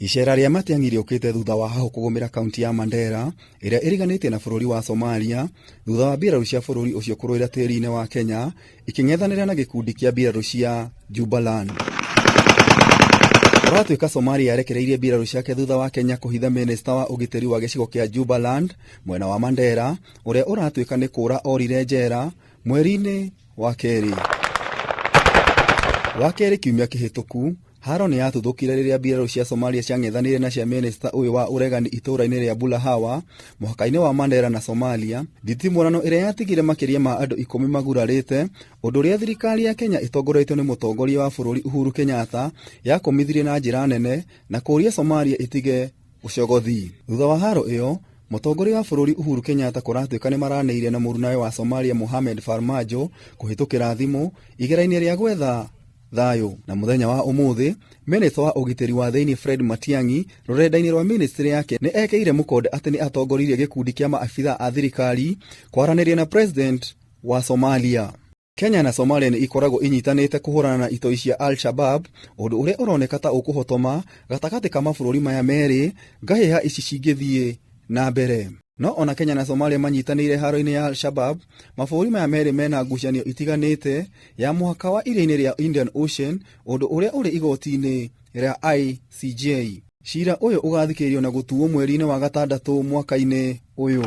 Icera rĩa Matiang'i rĩũkĩte thutha wa hahũ kũgũmĩra kaunti ya Mandera ĩrĩa ĩriganĩtie na bũrũri wa Somalia thutha wa mbirarũ cia bũrũri ũcio kũrũĩra tĩri-inĩ wa Kenya ikĩng'ethanĩra na gĩkundi kĩa mbirarũ cia Jubaland. Kũratuĩka Somalia yarekereirie mbirarũ ciake thutha wa Kenya kũhitha minista wa ũgitĩri wa gĩcigo kĩa Jubaland mwena wa Mandera ũrĩa ũratuĩka nĩ kũra orire njera mweri-inĩ wa kerĩ. Kiumia kĩhĩtũku haro nĩ yatuthũkire rĩrĩa mbirarũ cia Somalia ciang'ethanĩire na cia minista ũyũ wa ũregani itũũra-inĩ rĩa Bulahawa mũhaka-inĩ wa Mandera na Somalia. Nditimũrano ĩrĩa yatigire makĩria ma andũ 10 magurarĩte, ũndũ ũrĩa thirikari ya Kenya ĩtongoretio nĩ mũtongoria wa bũrũri Uhuru Kenyatta yakomithirie na njĩra nene na kũũria Somalia ĩtige ũcogothi. Thutha wa haro ĩyo, mũtongoria wa bũrũri Uhuru Kenyatta kũratuĩka nĩ maranĩire na mũrunawe wa Somalia Mohamed Farmajo kũhĩtũkĩra thimũ igera-inĩ rĩa gwetha thayũ. Na mũthenya wa ũmũthĩ, minista wa ũgitĩri wa thĩinĩ Fred Matiang'i rũrenda-inĩ rwa ministry yake nĩ ekĩire mũkonde atĩ nĩ atongoririe gĩkundi kĩa maabithaa a thirikari kwaranĩria na president wa Somalia. Kenya na Somalia nĩ ikoragwo inyitanĩte kũhũrana na itoi cia Al-Shabab, ũndũ ũrĩa ũroneka ta ũkũhotoma gatagatĩ ka mabũrũri maya merĩ ngahĩha ici cingĩthiĩ na mbere. No ona Kenya na Somalia manyitanĩire haro-inĩ ya Al-Shabab, mabũrũri maya merĩ mena ngucanio itiganĩte ya mũhaka wa iria-inĩ rĩa Indian Ocean, ũndũ ũrĩa ũrĩ igoti-inĩ rĩa ICJ. Cira ũyũ ũgathikĩrĩrio na gũtuo mweri-inĩ wa gatandatũ mwaka-inĩ ũyũ.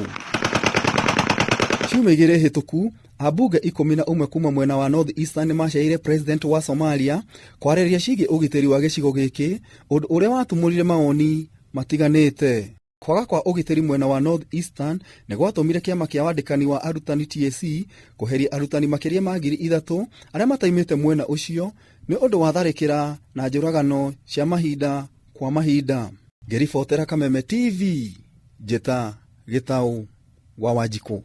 Ciumia igĩrĩ hĩtũku, ambunge 11 kuma mwena wa North Eastern nĩ macereire president wa Somalia kwarĩrĩria ciĩgiĩ ũgitĩri wa gĩcigo gĩkĩ, ũndũ ũrĩa watumũrire mawoni matiganĩte. Kwaga kwa ũgitĩri mwena wa North Eastern nĩ gwatũmire kĩama kĩa wandĩkani wa arutani TSC kũheria arutani makĩria ma 3,000 arĩa mataimĩte mwena ũcio nĩ ũndũ wa tharĩkĩra na njũragano cia mahinda kwa mahinda. Ngĩribotera Kameme TV, njĩta Gĩtaũ wa Wanjikũ.